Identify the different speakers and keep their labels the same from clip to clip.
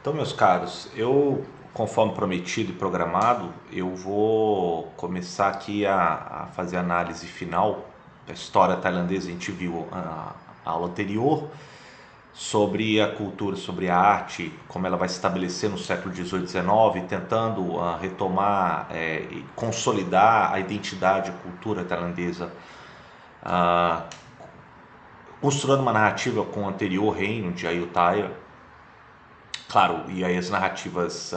Speaker 1: Então, meus caros, conforme prometido e programado, eu vou começar aqui a fazer a análise final da história tailandesa. A gente viu a aula anterior sobre a cultura, sobre a arte, como ela vai se estabelecer no século XVIII e XIX, tentando retomar e consolidar a identidade, a cultura tailandesa, ah, costurando uma narrativa com o anterior reino de Ayutthaya. Claro, e aí as narrativas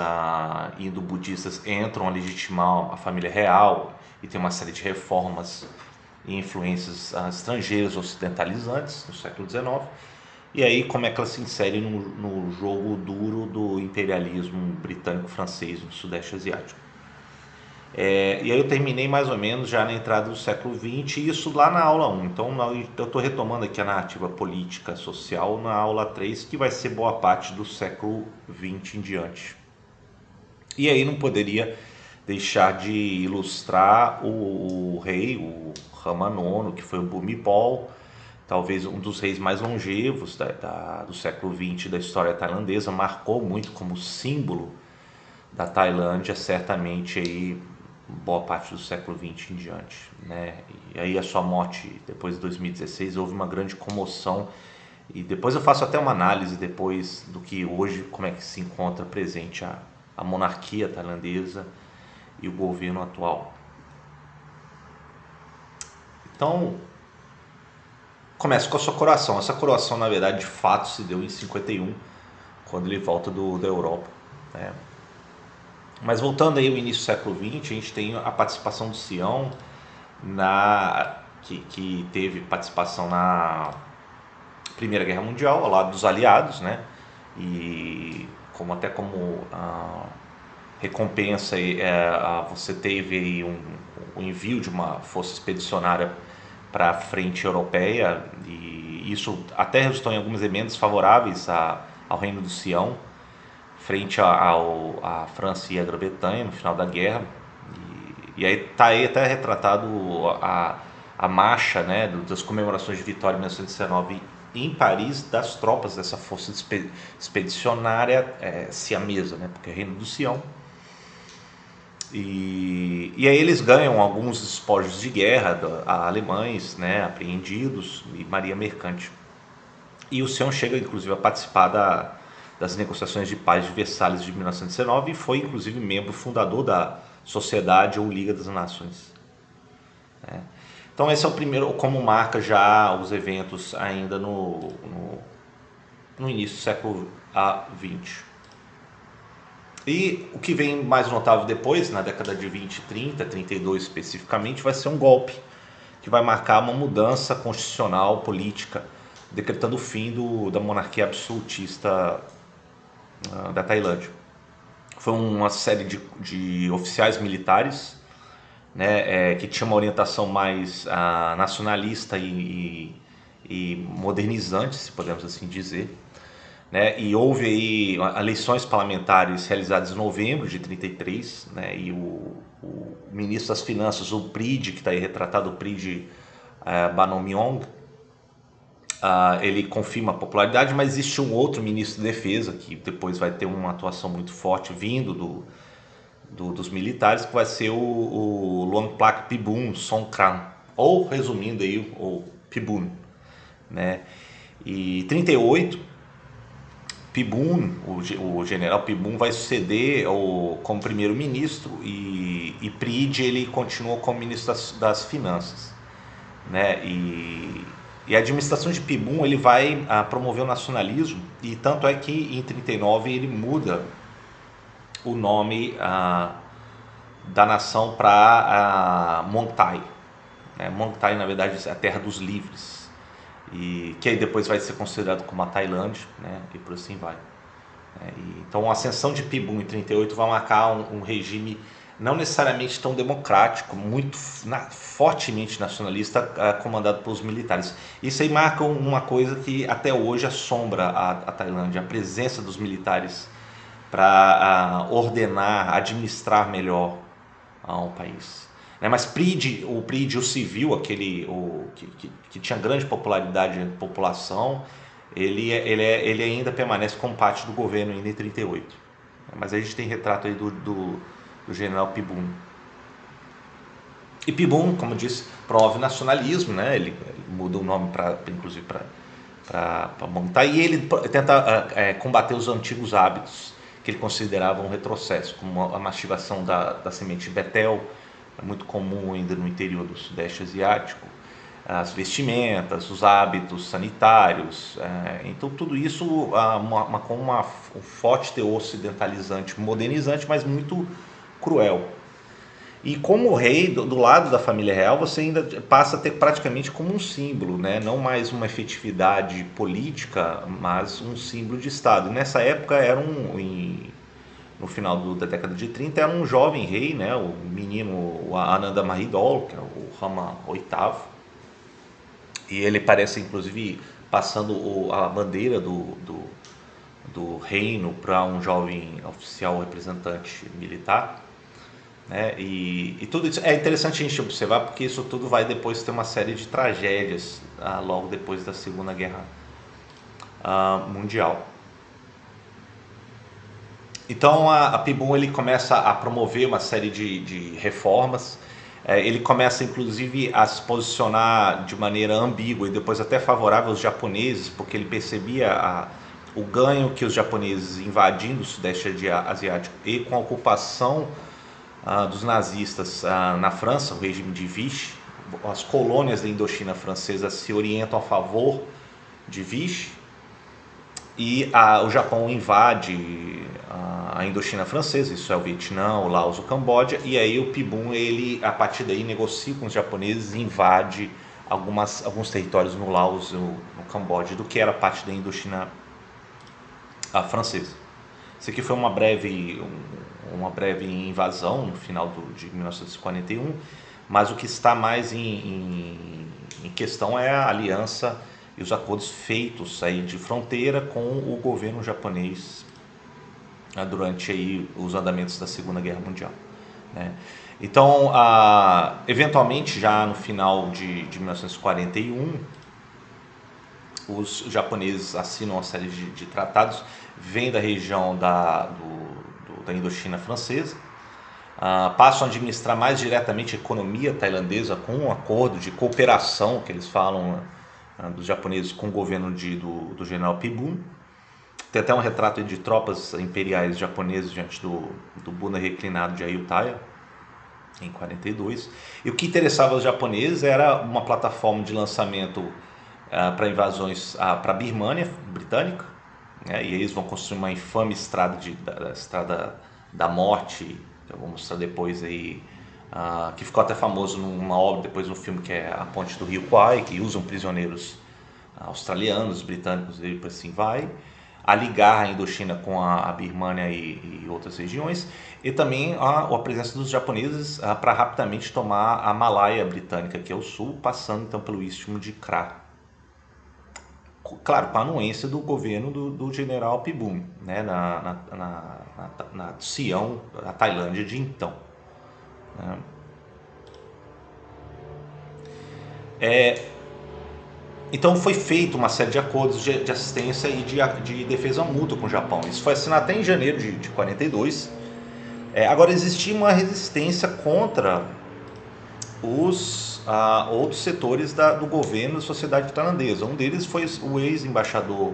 Speaker 1: indo-budistas entram a legitimar a família real e tem uma série de reformas e influências estrangeiras ocidentalizantes no século XIX. E aí como é que ela se insere no jogo duro do imperialismo britânico-francês no Sudeste Asiático. E aí eu terminei mais ou menos já na entrada do século XX, e isso lá na aula 1. Então eu estou retomando aqui a narrativa política social na aula 3, que vai ser boa parte do século XX em diante. E aí não poderia deixar de ilustrar o rei, o Rama IX, que foi o Bhumibol, talvez um dos reis mais longevos do século XX da história tailandesa, marcou muito como símbolo da Tailândia, certamente aí boa parte do século XX em diante, né? E aí a sua morte depois de 2016 houve uma grande comoção, e depois eu faço até uma análise depois do que hoje, como é que se encontra presente a monarquia tailandesa e o governo atual. Então, começa com a sua coroação. Essa coroação, na verdade, de fato se deu em 51, quando ele volta da Europa, né? Mas voltando aí ao início do século XX, a gente tem a participação do Sião, que teve participação na Primeira Guerra Mundial, ao lado dos aliados, né? E como recompensa, você teve aí o envio de uma força expedicionária para a frente europeia, e isso até resultou em algumas emendas favoráveis ao Reino do Sião, frente à França e à Grã-Bretanha no final da guerra. E aí está aí até retratado a marcha, né, das comemorações de vitória em 1919 em Paris, das tropas dessa força expedicionária siamesa, né, porque é Reino do Sião. E aí eles ganham alguns despojos de guerra alemães, né, apreendidos, e marinha mercante. E o Sião chega inclusive a participar das negociações de paz de Versalhes de 1919, e foi inclusive membro fundador da Sociedade ou Liga das Nações. Então esse é o primeiro, como marca já os eventos ainda no início do século XX. E o que vem mais notável depois, na década de 20, 30, 32 especificamente, vai ser um golpe que vai marcar uma mudança constitucional política, decretando o fim da monarquia absolutista da Tailândia. Foi uma série de oficiais militares, né, que tinha uma orientação mais nacionalista e modernizante, se podemos assim dizer, né, e houve aí eleições parlamentares realizadas em novembro de 33, né, e o ministro das Finanças, o PRID, que está aí retratado, o PRID Banomyong, ele confirma a popularidade, mas existe um outro ministro da Defesa que depois vai ter uma atuação muito forte vindo dos militares, que vai ser o Luangplak Pibun Songkran, ou resumindo aí, o Pibun, né? E 38, Pibun, o general Pibun vai suceder como primeiro-ministro, e Prid ele continua como ministro das Finanças, né? E a administração de Pibun ele vai promover o nacionalismo, e tanto é que em 39 ele muda o nome da nação para Montai, né? Montai na verdade é a terra dos livres, e que aí depois vai ser considerado como a Tailândia, né? E por assim vai. Então a ascensão de Pibun em 38 vai marcar um regime não necessariamente tão democrático, muito fortemente nacionalista, comandado pelos militares. Isso aí marca uma coisa que até hoje assombra a Tailândia, a presença dos militares para ordenar, administrar melhor um país. Né? Mas o PRID, o civil, que tinha grande popularidade entre a população, ele ainda permanece como parte do governo ainda em 38. Mas a gente tem retrato aí do general Pibun. E Pibun, como eu disse, promove nacionalismo, né? Ele muda o nome inclusive para montar, e ele tenta combater os antigos hábitos que ele considerava um retrocesso, como a mastigação da semente de betel, muito comum ainda no interior do Sudeste Asiático, as vestimentas, os hábitos sanitários. Então tudo isso com um forte teor ocidentalizante, modernizante, mas muito cruel. E como rei, do lado da família real, você ainda passa a ter praticamente como um símbolo, né? Não mais uma efetividade política, mas um símbolo de Estado. E nessa época, no final da década de 30, era um jovem rei, né? O menino, o Ananda Mahidol, que é o Rama VIII. E ele parece, inclusive, passando a bandeira do reino para um jovem oficial representante militar. Né? E tudo isso é interessante a gente observar, porque isso tudo vai depois ter uma série de tragédias logo depois da Segunda Guerra Mundial. Então a Pibun ele começa a promover uma série de reformas. Ele começa inclusive a se posicionar de maneira ambígua e depois até favorável aos japoneses, porque ele percebia o ganho que os japoneses invadindo o Sudeste Asiático e com a ocupação dos nazistas na França, o regime de Vichy. As colônias da Indochina francesa se orientam a favor de Vichy e o Japão invade a Indochina francesa, isso é o Vietnã, o Laos, o Camboja, e aí o Pibun, ele a partir daí negocia com os japoneses e invade alguns territórios no Laos, no Camboja, do que era parte da Indochina francesa. Isso aqui foi uma breve invasão no final de 1941, mas o que está mais em questão é a aliança e os acordos feitos aí de fronteira com o governo japonês durante aí os andamentos da Segunda Guerra Mundial. Né? Então, eventualmente, já no final de 1941, os japoneses assinam uma série de tratados, vêm da região da Indochina francesa, passam a administrar mais diretamente a economia tailandesa com um acordo de cooperação que eles falam dos japoneses com o governo do general Pibun. Tem até um retrato de tropas imperiais japonesas diante do Buda reclinado de Ayutthaya em 42. E o que interessava aos japoneses era uma plataforma de lançamento para invasões para a Birmânia britânica, né? E eles vão construir uma infame estrada da morte, que eu vou mostrar depois aí, que ficou até famoso numa obra, depois no filme, que é a Ponte do Rio Kwai, que usam prisioneiros australianos, britânicos, e por assim vai, a ligar a Indochina com a Birmânia e outras regiões, e também a presença dos japoneses para rapidamente tomar a Malaya britânica, que é o sul, passando então pelo istmo de Kra. Claro, com a anuência do governo do general Pibun, né, na Sião, a Tailândia de então. Né. Então foi feita uma série de acordos de assistência e de defesa mútua com o Japão. Isso foi assinado até em janeiro de 42. Agora existia uma resistência contra os outros setores do governo e sociedade tailandesa. Um deles foi o ex-embaixador,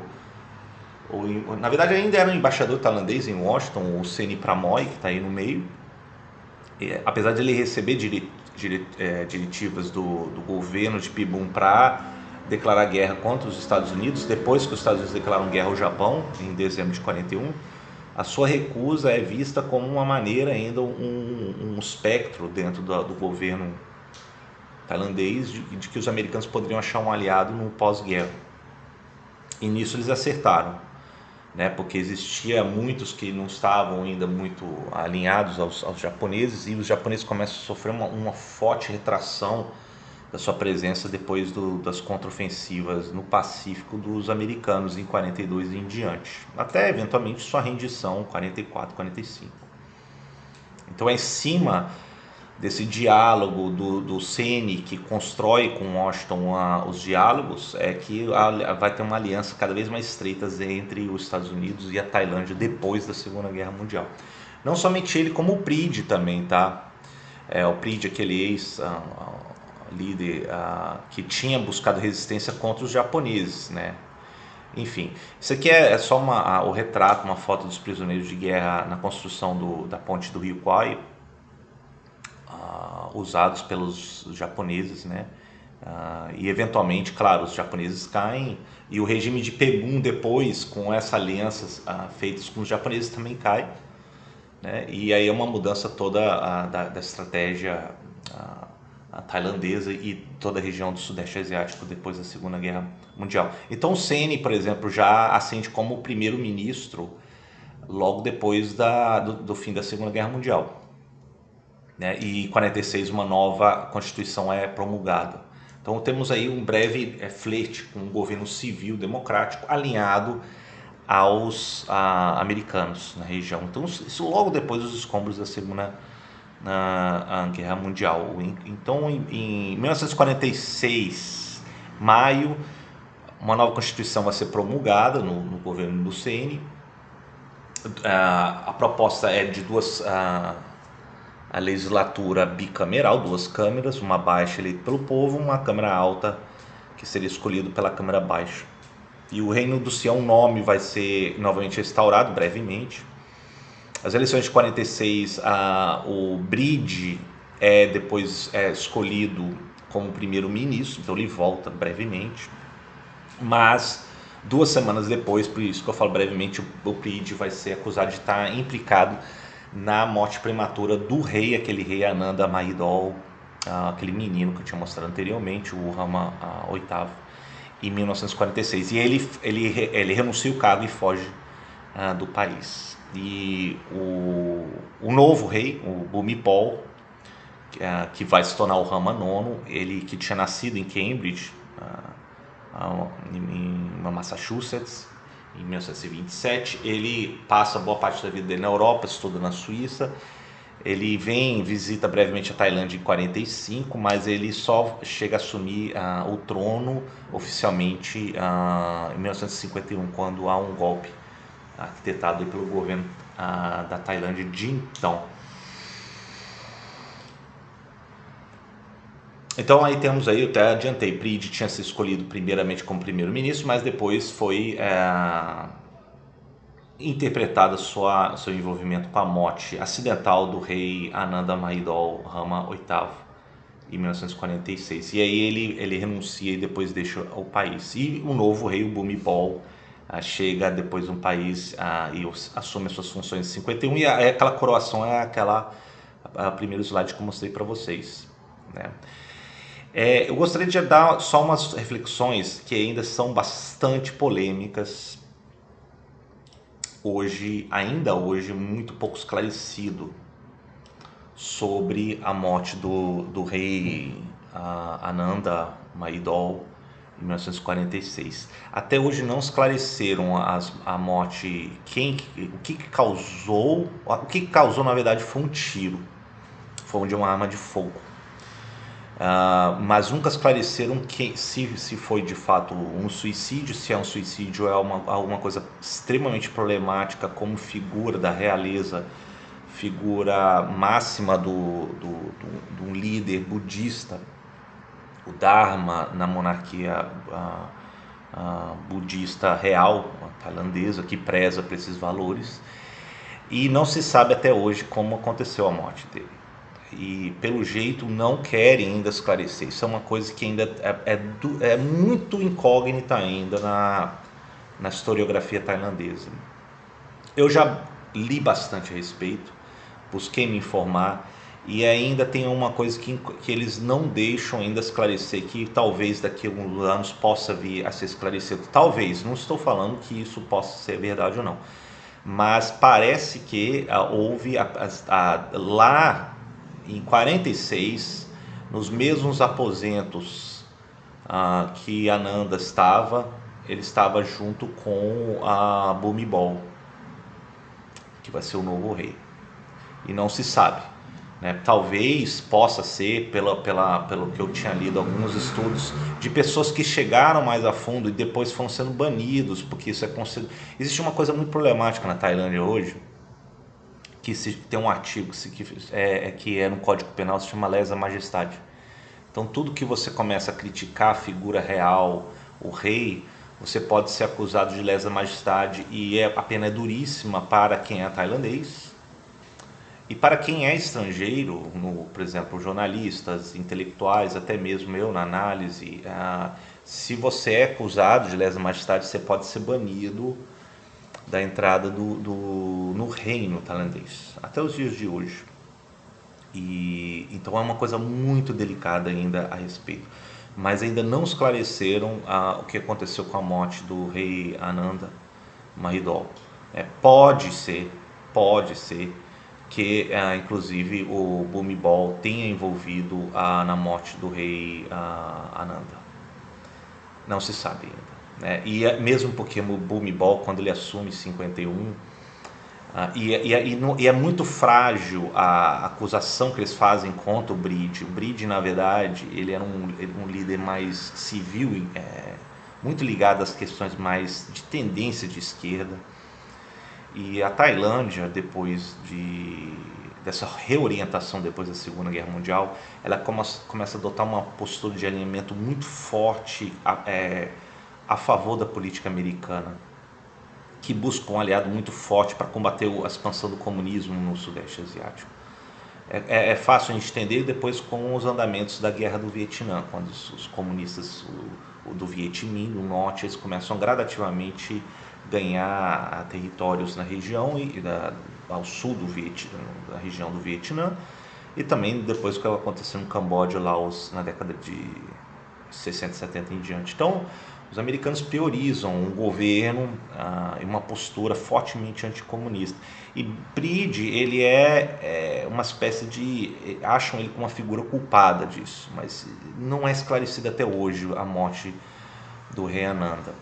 Speaker 1: na verdade ainda era um embaixador tailandês em Washington, o Seni Pramoy, que está aí no meio. Apesar de ele receber diretivas do governo de Pibun para declarar guerra contra os Estados Unidos, depois que os Estados Unidos declararam guerra ao Japão, em dezembro de 41, a sua recusa é vista como uma maneira, ainda um espectro dentro do governo tailandês de que os americanos poderiam achar um aliado no pós-guerra. E nisso eles acertaram, né? Porque existia muitos que não estavam ainda muito alinhados aos japoneses, e os japoneses começam a sofrer uma forte retração da sua presença depois das contraofensivas no Pacífico dos americanos em 42 e em diante, até eventualmente sua rendição em 44, 45. Então é em cima desse diálogo do CN, que constrói com Washington os diálogos, é que vai ter uma aliança cada vez mais estreita entre os Estados Unidos e a Tailândia depois da Segunda Guerra Mundial. Não somente ele, como o PRID também, tá? O PRID, aquele ex-líder que tinha buscado resistência contra os japoneses, né? Enfim, isso aqui é só o retrato, uma foto dos prisioneiros de guerra na construção da ponte do Rio Kwai, usados pelos japoneses, né? E eventualmente, claro, os japoneses caem e o regime de Pegum depois, com essa aliança feitas com os japoneses, também cai, né? E aí é uma mudança toda da estratégia tailandesa e toda a região do Sudeste Asiático depois da Segunda Guerra Mundial. Então o CN, por exemplo, já ascende como primeiro-ministro logo depois do fim da Segunda Guerra Mundial, né? E em 46 uma nova Constituição é promulgada. Então temos aí um breve flerte com um governo civil democrático alinhado aos americanos na região. Então isso logo depois dos escombros da Segunda Guerra Mundial. Então em 1946, maio, uma nova Constituição vai ser promulgada no governo do CN. A proposta é de a legislatura bicameral, 2 câmeras, uma baixa eleita pelo povo, uma câmara alta que seria escolhido pela câmara baixa. E o Reino do Sião, o nome vai ser novamente restaurado brevemente. As eleições de 46, o Bride depois escolhido como primeiro-ministro, então ele volta brevemente. Mas 2 semanas depois, por isso que eu falo brevemente, o Bride vai ser acusado de estar implicado na morte prematura do rei, aquele rei Ananda Mahidol, aquele menino que eu tinha mostrado anteriormente, o Rama VIII, em 1946. E ele renuncia o cargo e foge do país. E o novo rei, o Bhumibol, que vai se tornar o Rama IX, ele que tinha nascido em Cambridge, em Massachusetts, em 1927, ele passa boa parte da vida dele na Europa, estuda na Suíça. Ele visita brevemente a Tailândia em 45, mas ele só chega a assumir o trono oficialmente em 1951, quando há um golpe arquitetado pelo governo da Tailândia de então. Então aí temos aí, eu até adiantei, Pridi tinha sido escolhido primeiramente como primeiro-ministro, mas depois foi interpretado seu envolvimento com a morte acidental do rei Ananda Mahidol Rama VIII em 1946. E aí ele renuncia e depois deixa o país. E o novo rei, o Bhumibol, chega depois no país e assume as suas funções em 51. E aquela coroação é a primeiro slide que eu mostrei para vocês, né? Eu gostaria de dar só umas reflexões que ainda são bastante polêmicas ainda hoje muito pouco esclarecido sobre a morte do rei Ananda Mahidol em 1946. Até hoje não esclareceram a morte, o que causou na verdade foi um tiro, foi de uma arma de fogo. Mas nunca esclareceram se foi de fato um suicídio, se é um suicídio, alguma coisa extremamente problemática como figura da realeza, figura máxima de um líder budista, o Dharma na monarquia budista real, tailandesa, que preza por esses valores, e não se sabe até hoje como aconteceu a morte dele. E pelo jeito não querem ainda esclarecer. Isso é uma coisa que ainda é muito incógnita ainda na historiografia tailandesa. Eu já li bastante a respeito, busquei me informar, e ainda tem uma coisa que eles não deixam ainda esclarecer, que talvez daqui a alguns anos possa vir a ser esclarecido. Talvez, não estou falando que isso possa ser verdade ou não, mas parece que houve lá em 46, nos mesmos aposentos que Ananda estava, ele estava junto com a Bhumibol, que vai ser o novo rei. E não se sabe né? Talvez possa ser, pelo que eu tinha lido, alguns estudos de pessoas que chegaram mais a fundo e depois foram sendo banidos, porque isso é considerado. Existe uma coisa muito problemática na Tailândia hoje, que tem um artigo que é no Código Penal, se chama lesa majestade. Então tudo que você começa a criticar a figura real, o rei, você pode ser acusado de lesa majestade, e a pena é duríssima para quem é tailandês. E para quem é estrangeiro, por exemplo, jornalistas, intelectuais, até mesmo eu na análise, se você é acusado de lesa majestade, você pode ser banido da entrada no reino tailandês, até os dias de hoje. E então é uma coisa muito delicada ainda a respeito. Mas ainda não esclareceram o que aconteceu com a morte do rei Ananda Mahidol. Pode ser que inclusive o Bhumibol tenha envolvido na morte do rei Ananda. Não se sabe ainda, né? E mesmo porque o Bhumibol, quando ele assume em 51, e é muito frágil a acusação que eles fazem contra o Bride. O Bride, na verdade, ele era um líder mais civil, muito ligado às questões mais de tendência de esquerda. E a Tailândia, depois dessa reorientação depois da Segunda Guerra Mundial, ela começa a adotar uma postura de alinhamento muito forte a favor da política americana, que busca um aliado muito forte para combater a expansão do comunismo no Sudeste Asiático. É fácil a gente entender depois com os andamentos da Guerra do Vietnã, quando os comunistas do Viet Minh, do Norte, eles começam a gradativamente ganhar territórios na região ao sul da região do Vietnã, e também depois o que aconteceu no Camboja, Laos, na década de 60, 70 em diante. Então, os americanos priorizam um governo e uma postura fortemente anticomunista. E Bride, ele é uma espécie de... acham ele como uma figura culpada disso, mas não é esclarecida até hoje a morte do rei Ananda.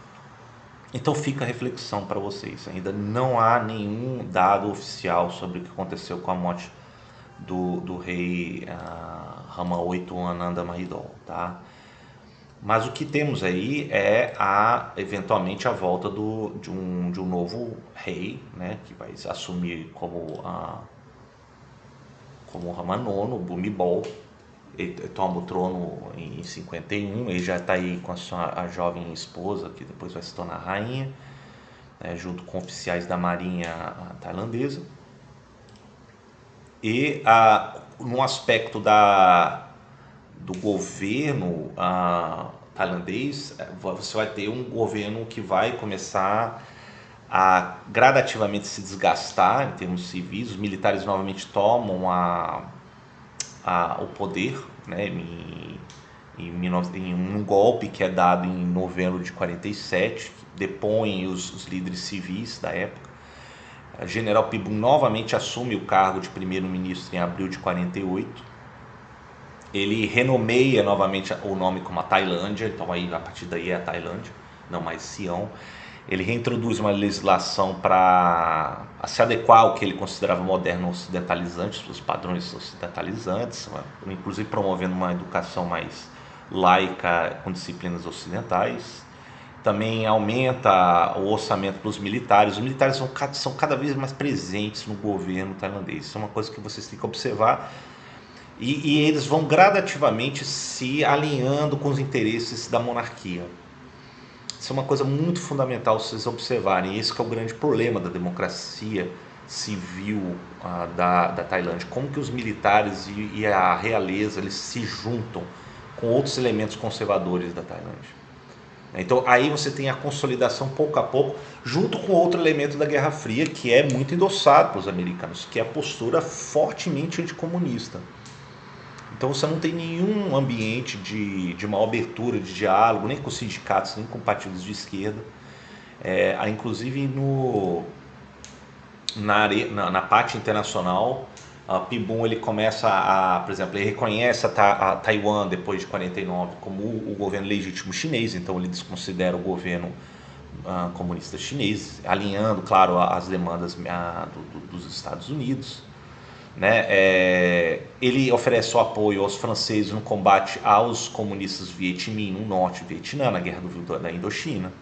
Speaker 1: Então fica a reflexão para vocês. Ainda não há nenhum dado oficial sobre o que aconteceu com a morte do rei Rama VIII Ananda Mahidol, tá? Mas o que temos aí é eventualmente a volta de um novo rei, né, que vai assumir como Rama IX, o Bhumibol. Ele toma o trono em 51, ele já está aí com a jovem esposa, que depois vai se tornar rainha, né, junto com oficiais da marinha tailandesa. E no aspecto do governo tailandês, você vai ter um governo que vai começar a gradativamente se desgastar em termos civis. Os militares novamente tomam o poder, né, em um golpe que é dado em novembro de 47, que depõem os líderes civis da época. O general Pibum novamente assume o cargo de primeiro-ministro em abril de 48. Ele renomeia novamente o nome como a Tailândia, então aí a partir daí é a Tailândia, não mais Sião. Ele reintroduz uma legislação para se adequar ao que ele considerava moderno ocidentalizante, os padrões ocidentalizantes, inclusive promovendo uma educação mais laica com disciplinas ocidentais. Também aumenta o orçamento para os militares. Os militares são cada vez mais presentes no governo tailandês. Isso é uma coisa que vocês têm que observar. E eles vão gradativamente se alinhando com os interesses da monarquia. Isso é uma coisa muito fundamental vocês observarem. Esse que é o grande problema da democracia civil da Tailândia. Como que os militares e a realeza eles se juntam com outros elementos conservadores da Tailândia. Então aí você tem a consolidação pouco a pouco, junto com outro elemento da Guerra Fria, que é muito endossado pelos americanos, que é a postura fortemente anticomunista. Então você não tem nenhum ambiente de uma abertura de diálogo, nem com os sindicatos, nem com partidos de esquerda. Inclusive na parte internacional, Pibum ele começa por exemplo, ele reconhece a Taiwan depois de 49 como o governo legítimo chinês, então ele desconsidera o governo comunista chinês, alinhando, claro, as demandas dos Estados Unidos. né? Ele oferece o apoio aos franceses no combate aos comunistas Viet Minh no norte do Vietnã, na guerra da Indochina,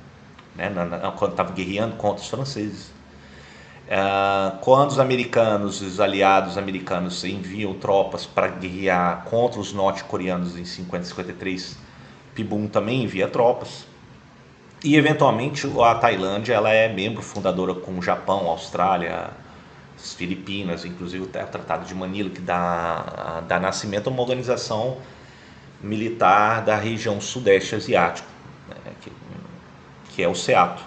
Speaker 1: né? Quando estava guerreando contra os franceses. Quando os americanos, os aliados americanos enviam tropas para guerrear contra os norte-coreanos em 50 e 53, Pibum também envia tropas. E eventualmente a Tailândia ela é membro fundadora com o Japão, Austrália, as Filipinas, inclusive o Tratado de Manila, que dá nascimento a uma organização militar da região sudeste asiático, né, que é o SEATO,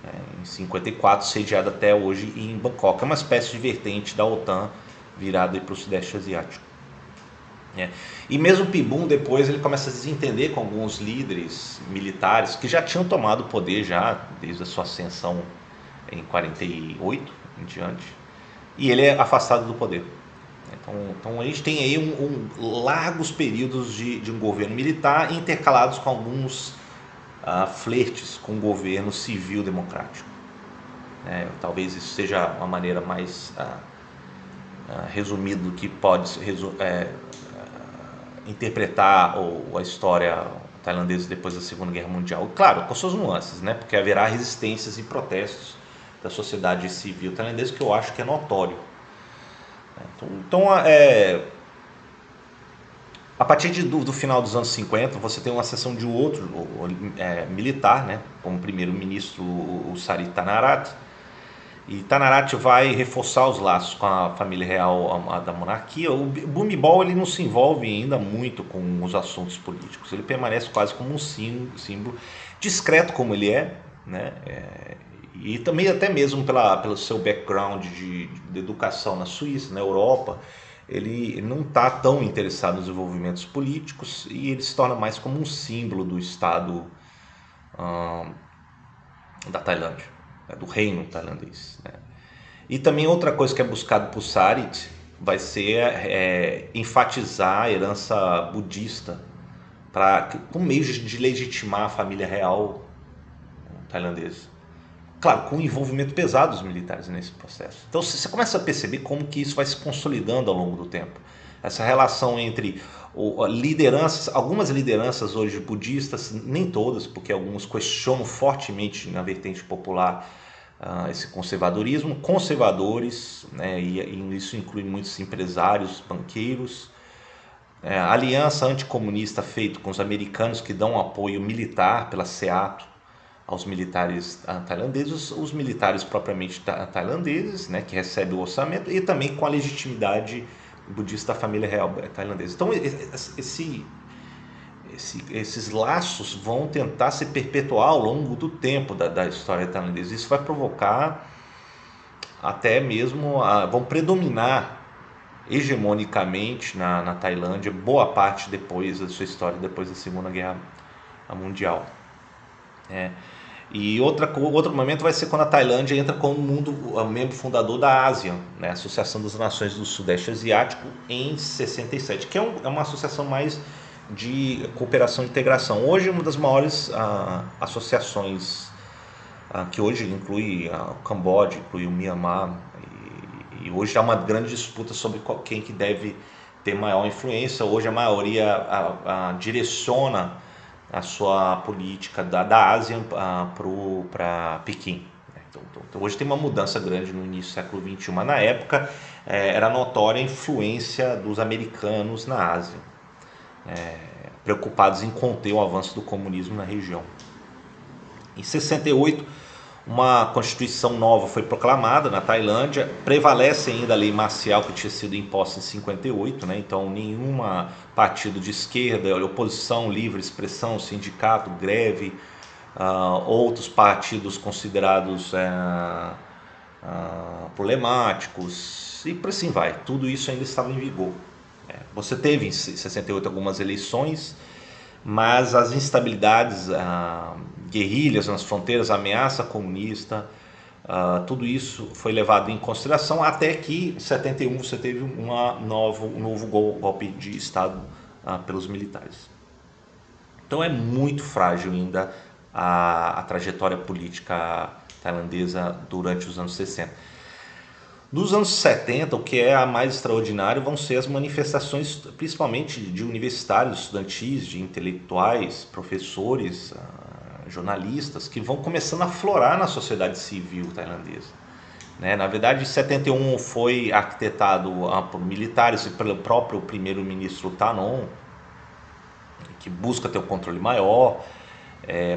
Speaker 1: né, em 54, sediado até hoje em Bangkok. É uma espécie de vertente da OTAN virada para o sudeste asiático. E mesmo Pibum depois ele começa a se desentender com alguns líderes militares que já tinham tomado o poder já desde a sua ascensão em 48 em diante, e ele é afastado do poder. Então a gente tem aí largos períodos de um governo militar intercalados com alguns flertes com o governo civil democrático. Talvez isso seja uma maneira mais resumida do que pode interpretar a história tailandesa depois da Segunda Guerra Mundial. Claro, com suas nuances, né? Porque haverá resistências e protestos da sociedade civil tailandesa que eu acho que é notório. Então a partir do final dos anos 50, você tem uma ascensão de outro militar, né? Como primeiro-ministro o Sari Tanarat. E Tanarat vai reforçar os laços com a família real da monarquia. O Bhumibol ele não se envolve ainda muito com os assuntos políticos. Ele permanece quase como um símbolo discreto como ele é, né? E também até mesmo pelo seu background de educação na Suíça, na Europa, ele não está tão interessado nos envolvimentos políticos e ele se torna mais como um símbolo do Estado da Tailândia, do reino tailandês, né? E também outra coisa que é buscado por Sarit vai ser enfatizar a herança budista com meios de legitimar a família real tailandesa. Claro, com o envolvimento pesado dos militares nesse processo. Então você começa a perceber como que isso vai se consolidando ao longo do tempo. Essa relação entre lideranças, algumas lideranças hoje budistas, nem todas, porque alguns questionam fortemente na vertente popular esse conservadorismo, conservadores, né, e isso inclui muitos empresários, banqueiros, aliança anticomunista feita com os americanos que dão apoio militar pela SEATO aos militares tailandeses, os militares propriamente tailandeses, né, que recebem o orçamento, e também com a legitimidade budista da família real tailandesa. Então esses laços vão tentar se perpetuar ao longo do tempo da história tailandesa. Isso vai provocar até mesmo, vão predominar hegemonicamente na Tailândia boa parte depois da sua história, depois da Segunda Guerra Mundial. E outro momento vai ser quando a Tailândia entra como membro fundador da ASEAN, né, Associação das Nações do Sudeste Asiático, em 67, que é uma associação mais de cooperação e integração. Hoje é uma das maiores associações, que hoje inclui o Camboja, inclui o Myanmar, e hoje há uma grande disputa sobre quem que deve ter maior influência. Hoje a maioria direciona a sua política da Ásia para Pequim. Então, hoje tem uma mudança grande no início do século XXI, mas na época era notória a influência dos americanos na Ásia, preocupados em conter o avanço do comunismo na região. Em 68, uma constituição nova foi proclamada na Tailândia. Prevalece ainda a lei marcial que tinha sido imposta em 58, né? Então nenhum partido de esquerda, oposição, livre expressão, sindicato, greve, outros partidos considerados problemáticos, e por assim vai. Tudo isso ainda estava em vigor. Você teve em 68 algumas eleições, mas as instabilidades, guerrilhas nas fronteiras, ameaça comunista, tudo isso foi levado em consideração até que em 71 você teve um novo golpe de Estado pelos militares. Então é muito frágil ainda a trajetória política tailandesa durante os anos 60. Dos anos 70, o que é a mais extraordinário vão ser as manifestações, principalmente de universitários, estudantis, de intelectuais, professores, jornalistas, que vão começando a florar na sociedade civil tailandesa. Na verdade, 71 foi arquitetado por militares e pelo próprio primeiro-ministro Thanon, que busca ter um controle maior,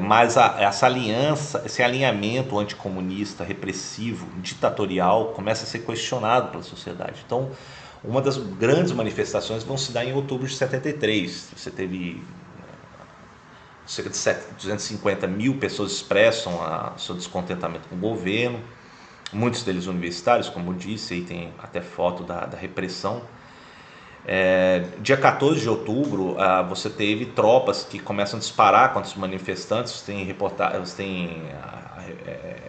Speaker 1: mas essa aliança, esse alinhamento anticomunista, repressivo, ditatorial, começa a ser questionado pela sociedade. Então, uma das grandes manifestações vão se dar em outubro de 73. Você teve cerca de 250 mil pessoas expressam seu descontentamento com o governo, muitos deles universitários, como eu disse, aí tem até foto da repressão. Dia 14 de outubro, você teve tropas que começam a disparar contra os manifestantes. Tem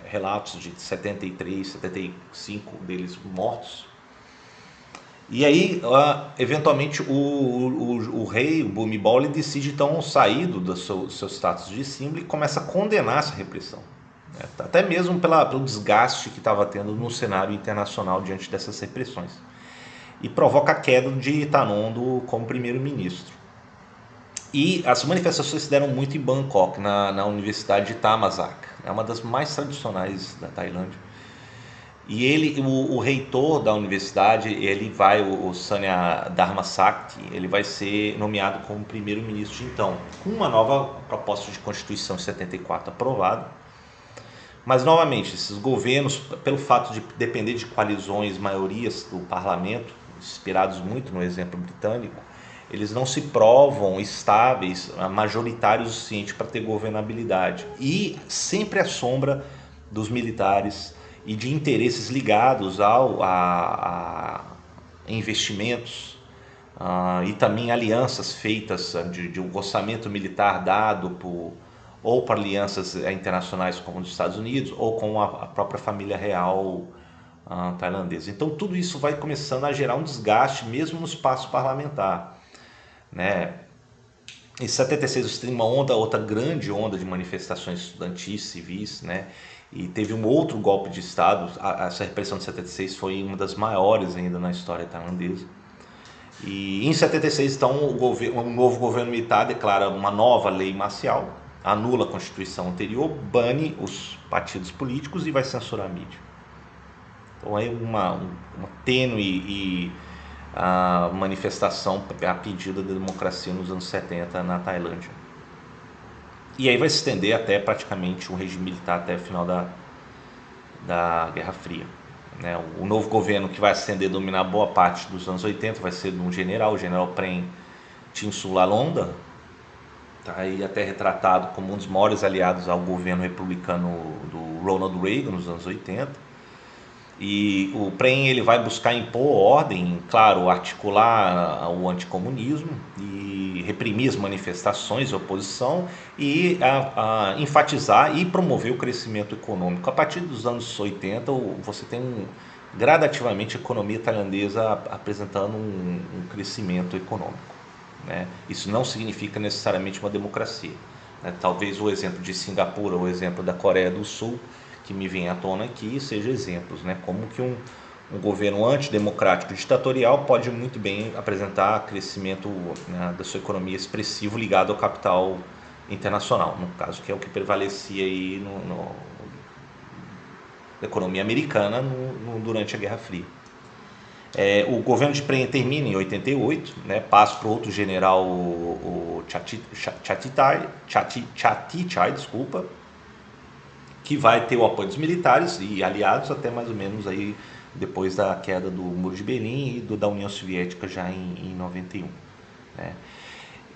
Speaker 1: relatos de 73, 75 deles mortos. E aí, eventualmente, o rei, o Bhumibol, ele decide então sair do seu status de símbolo e começa a condenar essa repressão. Até mesmo pelo desgaste que estava tendo no cenário internacional diante dessas repressões. E provoca a queda de Thanon como primeiro-ministro. E as manifestações se deram muito em Bangkok, na Universidade de Thammasat, é uma das mais tradicionais da Tailândia. E o reitor da universidade, o Sanya Dharmasakti, ele vai ser nomeado como primeiro-ministro de então, com uma nova proposta de constituição em 74 aprovada. Mas, novamente, esses governos, pelo fato de depender de coalizões, maiorias do parlamento, inspirados muito no exemplo britânico, eles não se provam estáveis, majoritários o suficiente para ter governabilidade. E sempre à sombra dos militares e de interesses ligados a investimentos e também alianças feitas de um orçamento militar dado ou para alianças internacionais como os Estados Unidos ou com a própria família real tailandesa. Então tudo isso vai começando a gerar um desgaste mesmo no espaço parlamentar. Em 76 teve uma outra grande onda de manifestações estudantis, civis, e teve um outro golpe de Estado. Essa repressão de 76 foi uma das maiores ainda na história tailandesa. E em 76, então, um novo governo militar declara uma nova lei marcial, anula a Constituição anterior, bane os partidos políticos e vai censurar a mídia. Então é uma tênue a manifestação a pedido da democracia nos anos 70 na Tailândia. E aí vai se estender até praticamente o regime militar até o final da Guerra Fria. O novo governo que vai ascender e dominar boa parte dos anos 80 vai ser de um general, o general Prem Tinsulalonda, aí até retratado como um dos maiores aliados ao governo republicano do Ronald Reagan nos anos 80. E o Prem ele vai buscar impor ordem, claro, articular o anticomunismo e reprimir as manifestações de oposição e enfatizar e promover o crescimento econômico. A partir dos anos 80, você tem gradativamente a economia tailandesa apresentando um crescimento econômico. Isso não significa necessariamente uma democracia. Talvez o exemplo de Singapura, o exemplo da Coreia do Sul, que me vem à tona aqui, sejam exemplos, como que um governo antidemocrático ditatorial pode muito bem apresentar crescimento da sua economia expressivo ligado ao capital internacional, no caso que é o que prevalecia aí na economia americana durante a Guerra Fria. O governo de Prem termina em 88, passa para outro general, o Chatichai, que vai ter o apoio dos militares e aliados até mais ou menos aí depois da queda do Muro de Berlim e da União Soviética já em 91.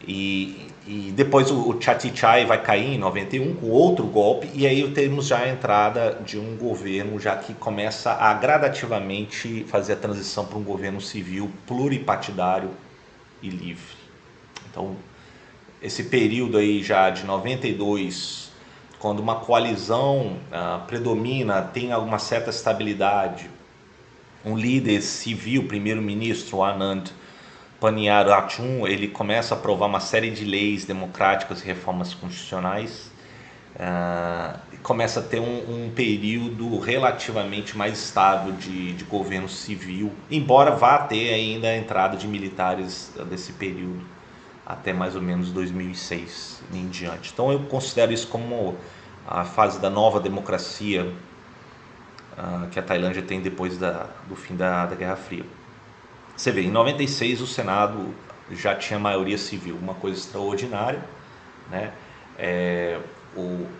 Speaker 1: E depois o Chatichai vai cair em 91 com outro golpe, e aí temos já a entrada de um governo já que começa a gradativamente fazer a transição para um governo civil pluripartidário e livre. Então esse período aí já de 92, quando uma coalizão predomina, tem alguma certa estabilidade, um líder civil, primeiro-ministro Anand Paniyarachum, ele começa a aprovar uma série de leis democráticas e reformas constitucionais, começa a ter um período relativamente mais estável de governo civil, embora vá ter ainda a entrada de militares desse período, até mais ou menos 2006 em diante. Então eu considero isso como a fase da nova democracia que a Tailândia tem depois do fim da Guerra Fria. Você vê, em 96 o Senado já tinha maioria civil, uma coisa extraordinária, né?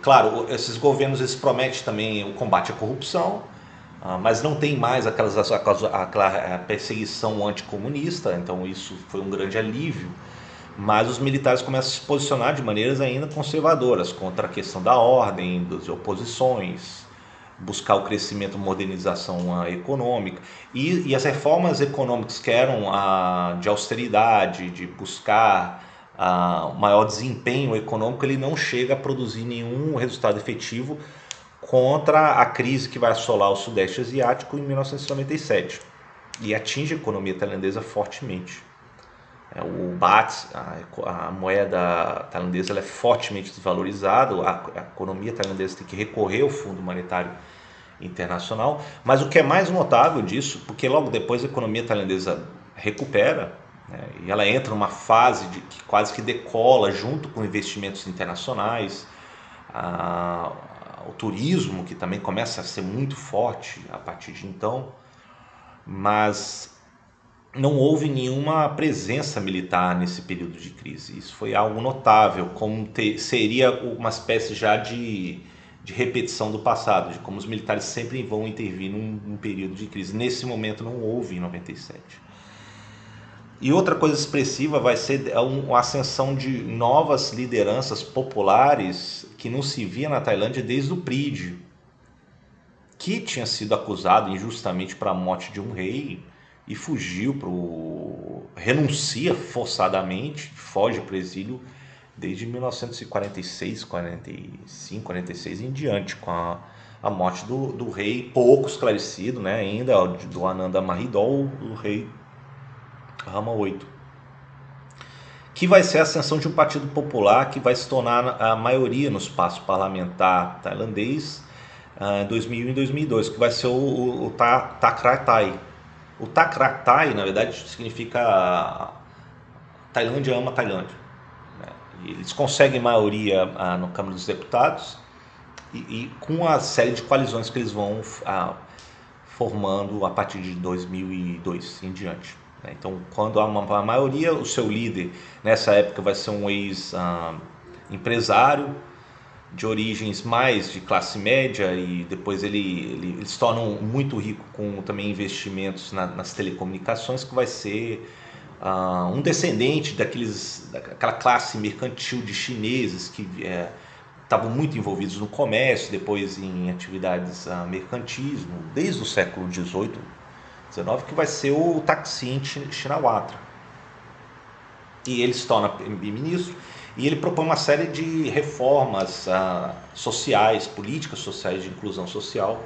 Speaker 1: Claro, esses governos eles prometem também o combate à corrupção, mas não tem mais aquela perseguição anticomunista, então isso foi um grande alívio. Mas os militares começam a se posicionar de maneiras ainda conservadoras contra a questão da ordem, das oposições, buscar o crescimento, modernização econômica e as reformas econômicas que eram de austeridade, de buscar maior desempenho econômico, ele não chega a produzir nenhum resultado efetivo contra a crise que vai assolar o Sudeste Asiático em 1997 e atinge a economia tailandesa fortemente. O baht, a moeda tailandesa, ela é fortemente desvalorizada, a economia tailandesa tem que recorrer ao Fundo Monetário Internacional, mas o que é mais notável disso, porque logo depois a economia tailandesa recupera, né, e ela entra numa fase que quase que decola junto com investimentos internacionais, o turismo que também começa a ser muito forte a partir de então, mas não houve nenhuma presença militar nesse período de crise. Isso foi algo notável, como seria uma espécie já de repetição do passado, de como os militares sempre vão intervir num período de crise. Nesse momento não houve em 97. E outra coisa expressiva vai ser a ascensão de novas lideranças populares que não se via na Tailândia desde o PRID, que tinha sido acusado injustamente para a morte de um rei e renuncia forçadamente, foge para o exílio desde 1946, 45, 46 em diante, com a morte do rei pouco esclarecido, né, ainda do Ananda Mahidol, o rei Rama VIII, que vai ser a ascensão de um partido popular que vai se tornar a maioria no espaço parlamentar tailandês em 2001 e 2002, que vai ser o Thakrat Thai. O Thakrat Thai, na verdade, significa Tailândia ama Tailândia. Eles conseguem maioria na Câmara dos Deputados e com a série de coalizões que eles vão formando a partir de 2002 em diante. Então, quando há uma maioria, o seu líder nessa época vai ser um ex-empresário de origens mais de classe média, e depois ele se torna muito rico com também investimentos nas telecomunicações, que vai ser um descendente daquela classe mercantil de chineses que estavam muito envolvidos no comércio, depois em atividades mercantismo, desde o século XVIII, XIX, que vai ser o Thaksin Shinawatra. E ele se torna ministro e ele propõe uma série de reformas sociais, políticas sociais de inclusão social.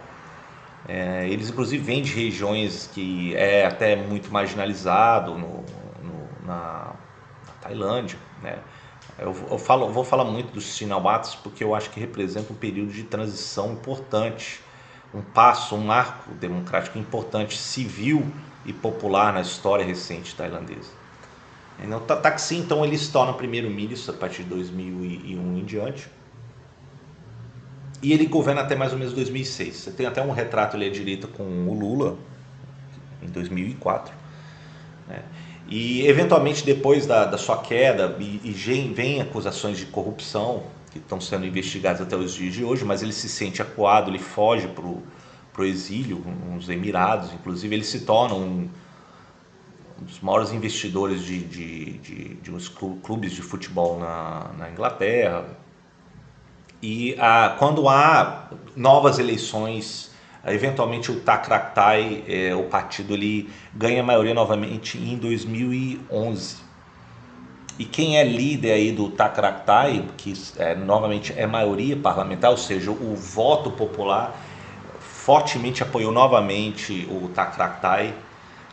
Speaker 1: Eles inclusive vêm de regiões que é até muito marginalizado na Tailândia, né? Eu vou falar muito dos Shinawatras porque eu acho que representa um período de transição importante, um marco democrático importante, civil e popular na história recente tailandesa. O Thaksin, então, ele se torna primeiro-ministro a partir de 2001 em diante. E ele governa até mais ou menos 2006. Você tem até um retrato ali à direita com o Lula, em 2004. Né? E, eventualmente, depois da sua queda, vem acusações de corrupção, que estão sendo investigadas até os dias de hoje, mas ele se sente acuado, ele foge para o exílio, nos Emirados. Inclusive, ele se torna um dos maiores investidores de uns clubes de futebol na Inglaterra. E quando há novas eleições, eventualmente o Thakrat Thai, o partido, ele ganha maioria novamente em 2011. E quem é líder aí do Thakrat Thai, que novamente é maioria parlamentar, ou seja, o voto popular fortemente apoiou novamente o Thakrat Thai,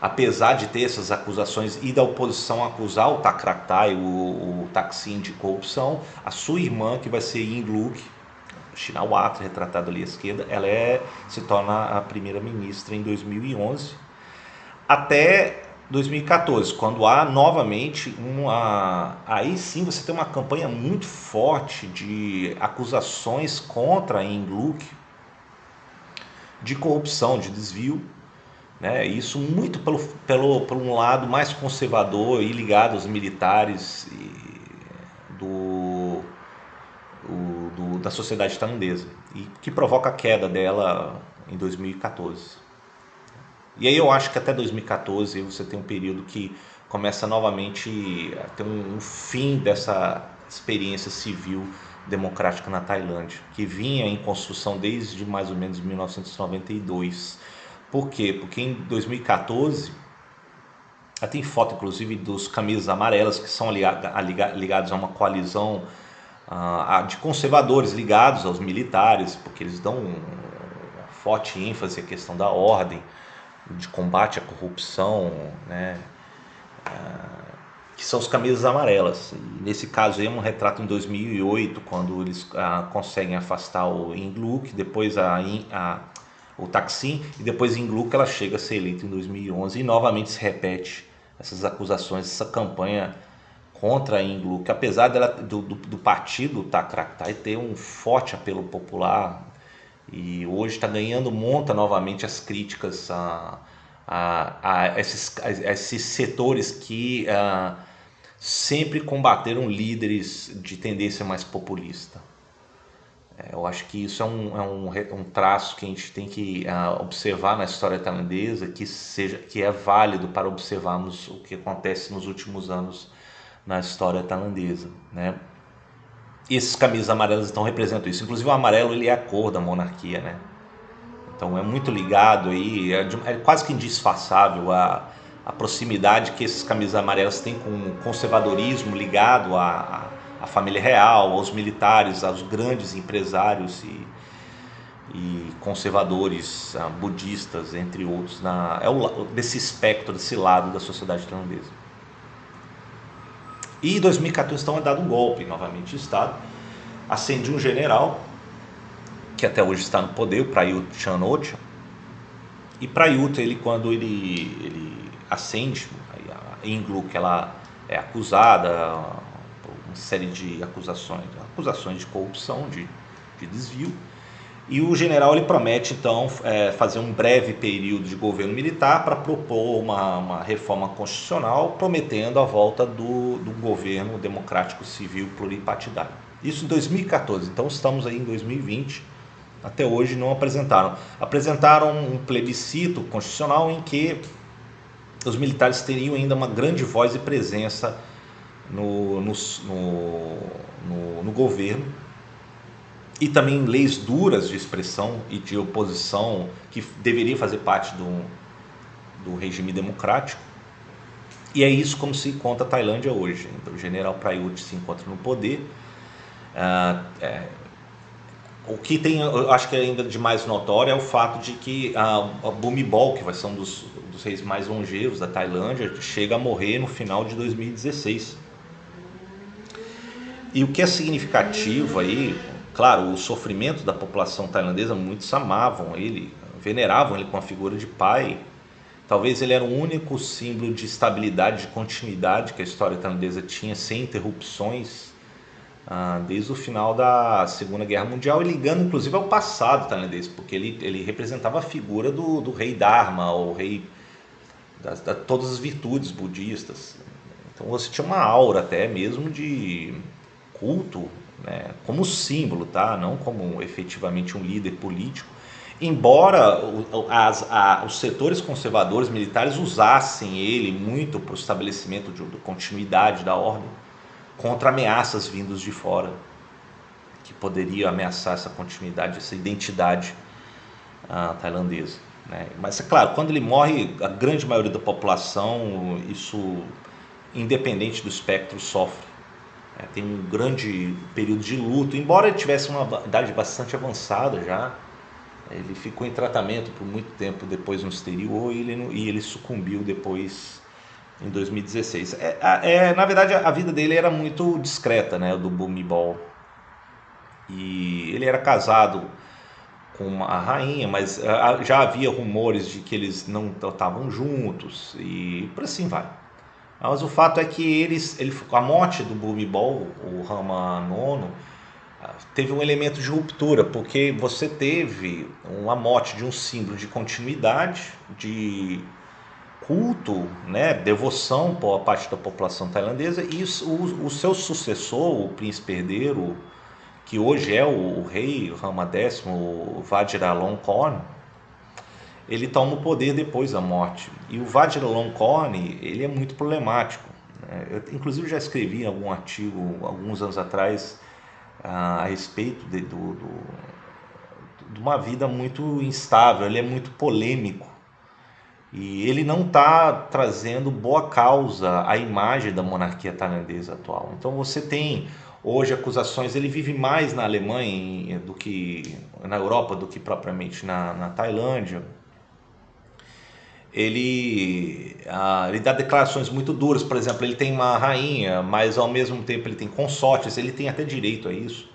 Speaker 1: apesar de ter essas acusações e da oposição acusar o Thakrat Thai, o Thaksin, de corrupção. A sua irmã, que vai ser Yingluck, Shinawatra, retratado ali à esquerda, ela se torna a primeira-ministra em 2011, até 2014, quando há novamente aí sim você tem uma campanha muito forte de acusações contra a Yingluck de corrupção, de desvio, né? Isso muito por um lado mais conservador e ligado aos militares da sociedade tailandesa, e que provoca a queda dela em 2014. E aí eu acho que até 2014 você tem um período que começa novamente a ter um fim dessa experiência civil democrática na Tailândia, que vinha em construção desde mais ou menos 1992. Por quê? Porque em 2014, tem foto inclusive dos camisas amarelas, que são ligados a uma coalizão de conservadores ligados aos militares, porque eles dão forte ênfase à questão da ordem, de combate à corrupção, né? Que são os camisas amarelas. E nesse caso aí é um retrato em 2008, quando eles conseguem afastar o Yingluck, depois o Thaksin, e depois Yingluck ela chega a ser eleita em 2011, e novamente se repete essas acusações, essa campanha contra a Yingluck, apesar do partido Thakrak Thakrai ter um forte apelo popular, e hoje está ganhando monta novamente as críticas a esses setores que sempre combateram líderes de tendência mais populista. Eu acho que isso é um traço que a gente tem que observar na história tailandesa, que é válido para observarmos o que acontece nos últimos anos na história tailandesa, né? E esses camisas amarelas então representam isso. Inclusive o amarelo ele é a cor da monarquia, né? Então é muito ligado aí, é quase que indisfarçável a proximidade que esses camisas amarelas têm com o conservadorismo ligado à família real, aos militares, aos grandes empresários e conservadores budistas, entre outros, desse espectro, desse lado da sociedade tailandesa. E em 2014 então é dado um golpe novamente de Estado, acende um general que até hoje está no poder, o Prayut Chan-o-cha. E Prayut, quando ele ascende, a Yingluck ela é acusada por uma série de acusações de corrupção, de desvio. E o general ele promete então fazer um breve período de governo militar para propor uma reforma constitucional, prometendo a volta do governo democrático civil pluripartidário. Isso em 2014, então estamos aí em 2020, até hoje não apresentaram. Apresentaram um plebiscito constitucional em que os militares teriam ainda uma grande voz e presença no governo, e também leis duras de expressão e de oposição que deveria fazer parte do regime democrático. E é isso como se encontra a Tailândia hoje. Então, o general Prayut se encontra no poder. O que tem, eu acho que ainda de mais notório, é o fato de que a Bhumibol, que vai ser um dos reis mais longevos da Tailândia, chega a morrer no final de 2016. E o que é significativo aí, claro, o sofrimento da população tailandesa, muitos amavam ele, veneravam ele com a figura de pai. Talvez ele era o único símbolo de estabilidade, de continuidade que a história tailandesa tinha, sem interrupções, desde o final da Segunda Guerra Mundial, e ligando inclusive ao passado tailandês, porque ele representava a figura do rei Dharma, o rei de todas as virtudes budistas. Então você tinha uma aura até mesmo de culto, né, como símbolo, tá? Não como efetivamente um líder político, embora os setores conservadores militares usassem ele muito para o estabelecimento de continuidade da ordem, contra ameaças vindas de fora, que poderiam ameaçar essa continuidade, essa identidade tailandesa, né? Mas é claro, quando ele morre, a grande maioria da população, isso independente do espectro, sofre. Tem um grande período de luto, embora ele tivesse uma idade bastante avançada já. Ele ficou em tratamento por muito tempo depois no exterior, e ele sucumbiu depois em 2016. Na verdade, a vida dele era muito discreta, né, do Bhumibol. E ele era casado com a rainha, mas já havia rumores de que eles não estavam juntos e por assim vai. Mas o fato é que a morte do Bhumibol, o Rama IX, teve um elemento de ruptura, porque você teve uma morte de um símbolo de continuidade, de culto, né, devoção por parte da população tailandesa, e o seu sucessor, o príncipe herdeiro, que hoje é o rei Rama X, o Vajiralongkorn, ele toma o poder depois da morte. E o Vajiralongkorn, ele é muito problemático. Eu, inclusive, já escrevi em algum artigo, alguns anos atrás, a respeito de uma vida muito instável. Ele é muito polêmico. E ele não está trazendo boa causa à imagem da monarquia tailandesa atual. Então você tem hoje acusações, ele vive mais na Alemanha do que na Europa do que propriamente na Tailândia. Ele dá declarações muito duras, por exemplo, ele tem uma rainha, mas ao mesmo tempo ele tem consortes, ele tem até direito a isso,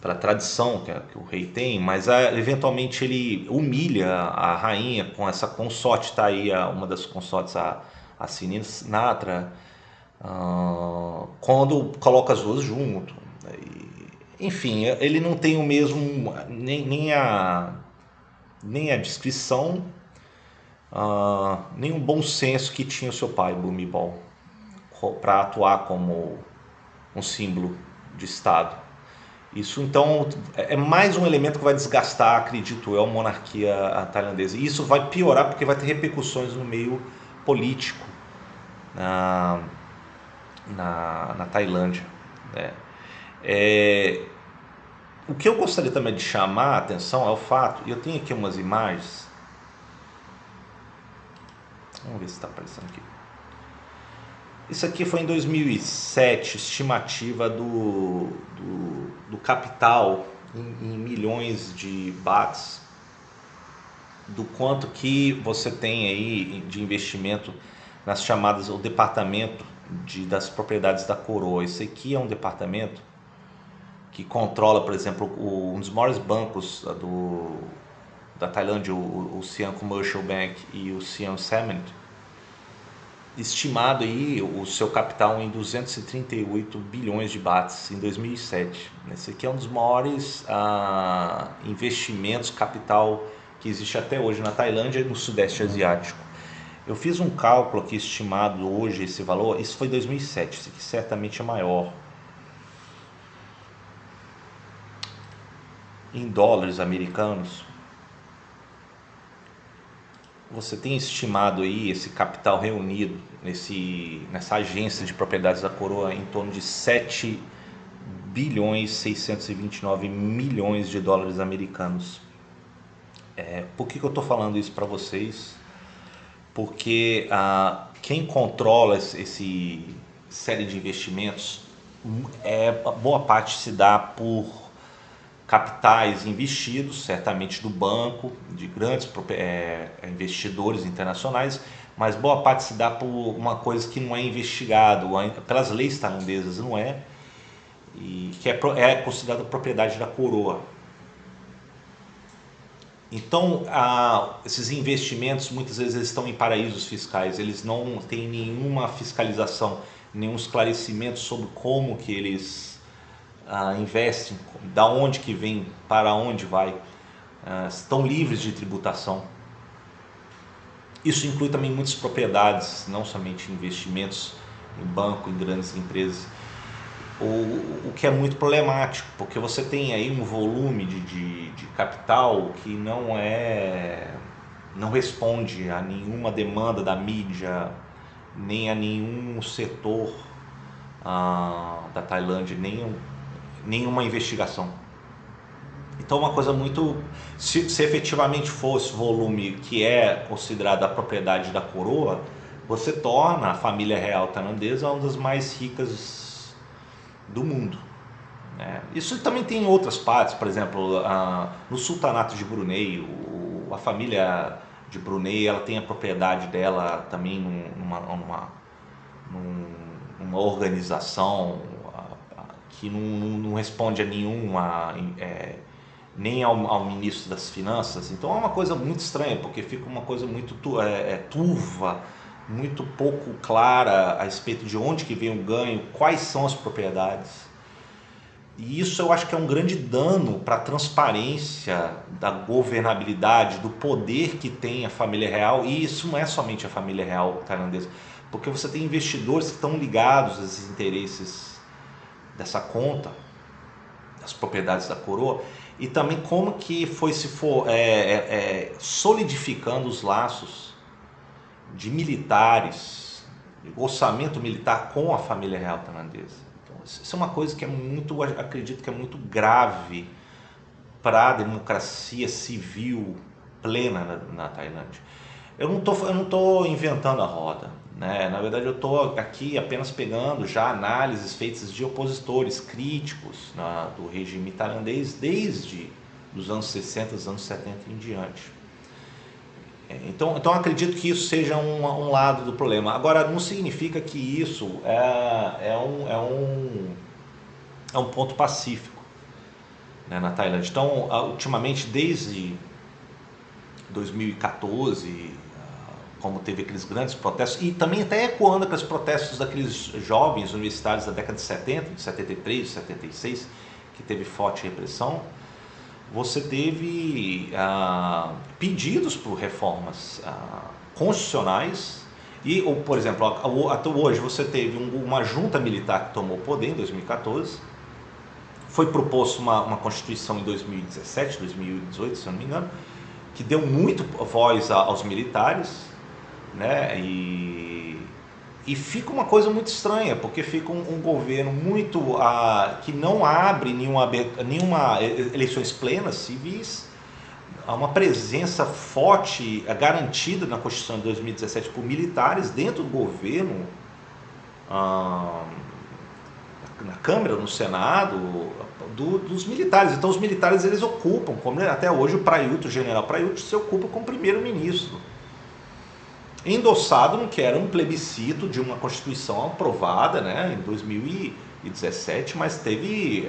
Speaker 1: pela tradição que o rei tem, mas eventualmente ele humilha a rainha com essa consorte, está aí uma das consortes, a Sinatra, quando coloca as duas junto. Enfim, ele não tem o mesmo, nem a descrição, nem o bom senso que tinha o seu pai, Bhumibol, para atuar como um símbolo de Estado. Isso então é mais um elemento que vai desgastar, acredito eu, a monarquia tailandesa. E isso vai piorar porque vai ter repercussões no meio político na Tailândia, né? O que eu gostaria também de chamar a atenção é o fato, e eu tenho aqui umas imagens, vamos ver se está aparecendo aqui. Isso aqui foi em 2007, estimativa do capital em milhões de bahts, do quanto que você tem aí de investimento nas chamadas, o departamento das propriedades da coroa. Esse aqui é um departamento que controla, por exemplo, um dos maiores bancos da Tailândia, o Siam Commercial Bank e o Siam Cement, estimado aí o seu capital em 238 bilhões de bahts em 2007. Esse aqui é um dos maiores investimentos capital que existe até hoje na Tailândia e no Sudeste Asiático. Eu fiz um cálculo aqui estimado hoje, esse valor, isso foi 2007, esse aqui certamente é maior. Em dólares americanos, você tem estimado aí esse capital reunido nessa agência de propriedades da coroa em torno de 7 bilhões 629 milhões de dólares americanos. Por que eu estou falando isso para vocês? Porque quem controla esse série de investimentos, boa parte se dá por capitais investidos, certamente do banco, de grandes investidores internacionais, mas boa parte se dá por uma coisa que não é investigado, pelas leis tailandesas não é, e que é considerada propriedade da coroa. Então, esses investimentos muitas vezes eles estão em paraísos fiscais, eles não têm nenhuma fiscalização, nenhum esclarecimento sobre como que eles investem, da onde que vem, para onde vai, estão livres de tributação. Isso inclui também muitas propriedades, não somente investimentos em banco, em grandes empresas, o que é muito problemático, porque você tem aí um volume de capital que não responde a nenhuma demanda da mídia, nem a nenhum setor da Tailândia, nenhuma investigação. Então uma coisa muito, se efetivamente fosse o volume que é considerado a propriedade da coroa, você torna a família real tailandesa uma das mais ricas do mundo. Isso também tem em outras partes, por exemplo, no sultanato de Brunei, a família de Brunei, ela tem a propriedade dela também numa organização que não responde a nenhuma, nem ao ministro das Finanças. Então é uma coisa muito estranha, porque fica uma coisa muito turva, muito pouco clara a respeito de onde que vem o ganho, quais são as propriedades. E isso eu acho que é um grande dano para a transparência da governabilidade, do poder que tem a família real. E isso não é somente a família real tailandesa, porque você tem investidores que estão ligados a esses interesses dessa conta, das propriedades da coroa, e também como que foi solidificando os laços de militares, de orçamento militar com a família real tailandesa. Isso é uma coisa que acredito que é muito grave para a democracia civil plena na Tailândia. Eu não tô inventando a roda, né? Na verdade, eu estou aqui apenas pegando já análises feitas de opositores críticos do regime tailandês desde os anos 60, os anos 70 em diante. Então acredito que isso seja um lado do problema. Agora, não significa que isso é um ponto pacífico, né, na Tailândia. Então, ultimamente, desde 2014, como teve aqueles grandes protestos, e também até ecoando aqueles protestos daqueles jovens universitários da década de 70, de 73, de 76, que teve forte repressão, você teve pedidos por reformas constitucionais ou, por exemplo, até hoje você teve uma junta militar que tomou poder em 2014, foi proposto uma constituição em 2017, 2018, se eu não me engano, que deu muito voz aos militares, né? E fica uma coisa muito estranha, porque fica um governo muito que não abre nenhuma eleições plenas civis, há uma presença forte, garantida na Constituição de 2017 por militares dentro do governo, na Câmara, no Senado, dos militares. Então os militares eles ocupam, como até hoje o general Prayut se ocupa como primeiro-ministro, endossado no que era um plebiscito de uma Constituição aprovada, né, em 2017, mas teve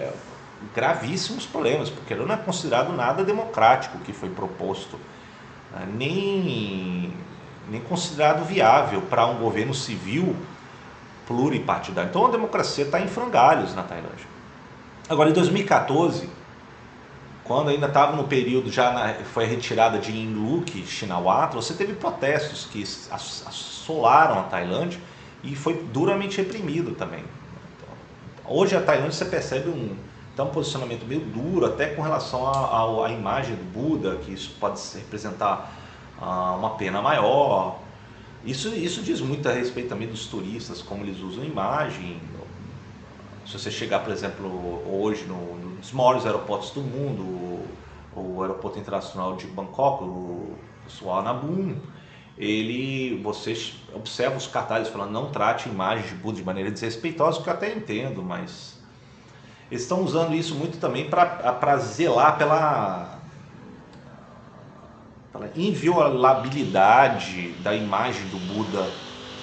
Speaker 1: gravíssimos problemas, porque não é considerado nada democrático o que foi proposto, nem considerado viável para um governo civil pluripartidário. Então a democracia está em frangalhos na Tailândia. Agora, em 2014, quando ainda estava no período, foi a retirada de Inluk, Shinawatra, você teve protestos que assolaram a Tailândia e foi duramente reprimido também. Então, hoje a Tailândia você percebe um posicionamento meio duro, até com relação à imagem do Buda, que isso pode representar uma pena maior. Isso diz muito a respeito também dos turistas, como eles usam a imagem. Se você chegar, por exemplo, hoje nos maiores aeroportos do mundo, o aeroporto internacional de Bangkok, o Suvarnabhumi, você observa os cartazes falando não trate imagens de Buda de maneira desrespeitosa, que eu até entendo, mas eles estão usando isso muito também para zelar pela inviolabilidade da imagem do Buda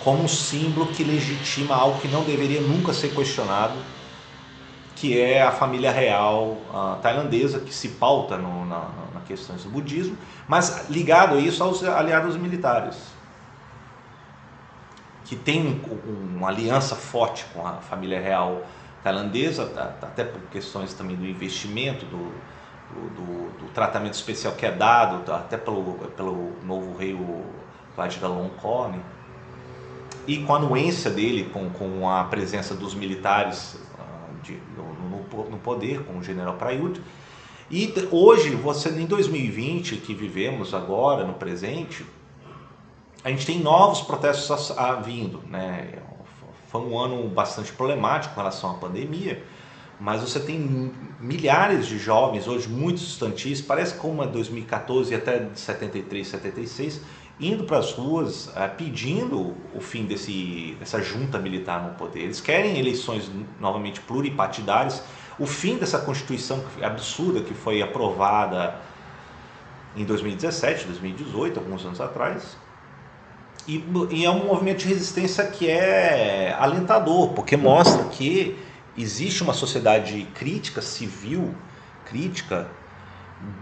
Speaker 1: como um símbolo que legitima algo que não deveria nunca ser questionado, que é a família real tailandesa, que se pauta na questões do budismo, mas ligado a isso aos aliados militares, que tem uma aliança forte com a família real tailandesa, até por questões também do investimento, do tratamento especial que é dado até pelo novo rei Vajiralongkorn, e com a anuência dele com a presença dos militares no poder, com o general Prayut. E hoje, em 2020, que vivemos agora, no presente, a gente tem novos protestos vindo, né? Foi um ano bastante problemático com relação à pandemia, mas você tem milhares de jovens hoje muito estudantis, parece como em 2014 e até 73, 76, indo para as ruas pedindo o fim dessa junta militar no poder. Eles querem eleições novamente pluripartidárias, o fim dessa Constituição absurda que foi aprovada em 2017, 2018, alguns anos atrás. E é um movimento de resistência que é alentador, porque mostra que existe uma sociedade crítica, civil, crítica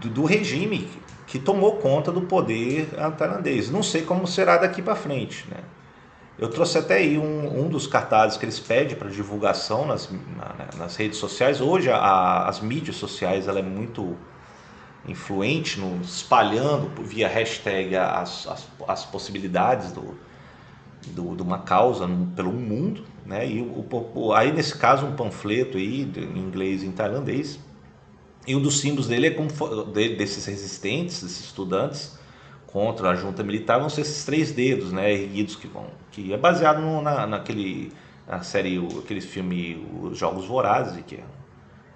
Speaker 1: do regime que tomou conta do poder tailandês. Não sei como será daqui para frente, né? Eu trouxe até aí um dos cartazes que eles pedem para divulgação nas redes sociais. Hoje as mídias sociais ela é muito influente, espalhando via hashtag as possibilidades de uma causa pelo mundo, né? E aí nesse caso um panfleto aí em inglês e em tailandês, e um dos símbolos dele desses resistentes, desses estudantes contra a junta militar, vão ser esses 3 dedos, né, erguidos, que é baseado na série, aquele filme Os Jogos Vorazes, que é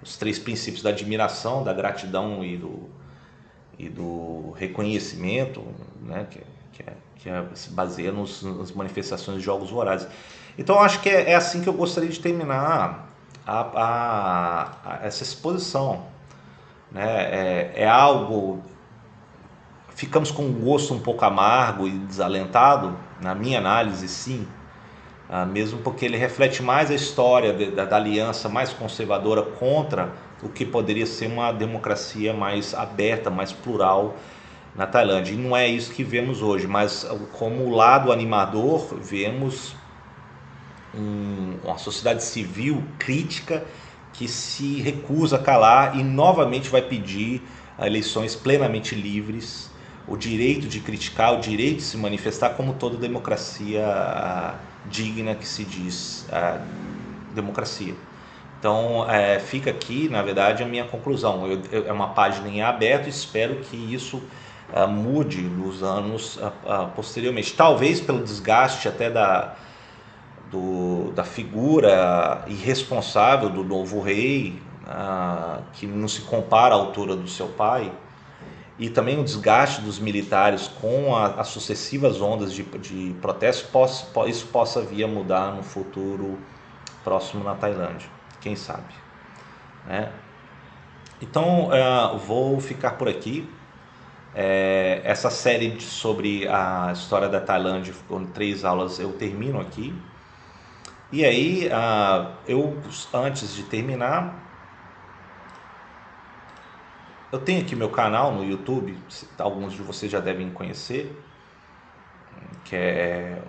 Speaker 1: os 3 princípios da admiração, da gratidão e do reconhecimento, né, que se baseia nas manifestações de Jogos Vorazes. Então eu acho que é assim que eu gostaria de terminar essa exposição, né? É algo, ficamos com um gosto um pouco amargo e desalentado, na minha análise, sim, mesmo porque ele reflete mais a história da aliança mais conservadora contra o que poderia ser uma democracia mais aberta, mais plural na Tailândia. E não é isso que vemos hoje, mas como lado animador, vemos uma sociedade civil crítica que se recusa a calar e novamente vai pedir eleições plenamente livres, o direito de criticar, o direito de se manifestar, como toda democracia digna que se diz democracia. Então fica aqui, na verdade, a minha conclusão. É uma página em aberto, espero que isso mude nos anos posteriormente. Talvez pelo desgaste até da figura irresponsável do novo rei, que não se compara à altura do seu pai, e também o desgaste dos militares com as sucessivas ondas de protesto, isso possa vir a mudar no futuro próximo na Tailândia, quem sabe, né? Então vou ficar por aqui. Essa série sobre a história da Tailândia, com 3 aulas, eu termino aqui. E aí, eu, antes de terminar, eu tenho aqui meu canal no YouTube, alguns de vocês já devem conhecer, que é,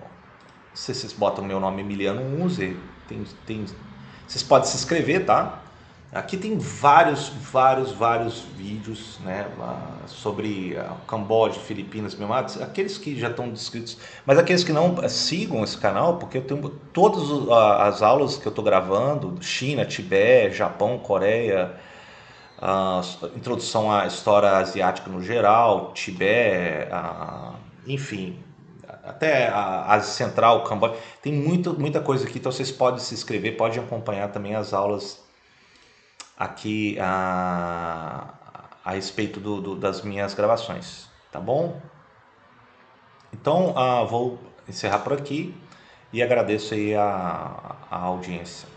Speaker 1: se vocês botam meu nome Emiliano Unzer, vocês podem se inscrever, tá? Aqui tem vários vídeos, né, sobre Camboja, Filipinas, Myanmar, aqueles que já estão descritos, mas aqueles que não, sigam esse canal, porque eu tenho todas as aulas que eu estou gravando, China, Tibete, Japão, Coreia, introdução à história asiática no geral, Tibete, enfim, até a Ásia Central, Camboja, tem muita coisa aqui, então vocês podem se inscrever, podem acompanhar também as aulas aqui a respeito das minhas gravações, tá bom? Então vou encerrar por aqui e agradeço aí a audiência.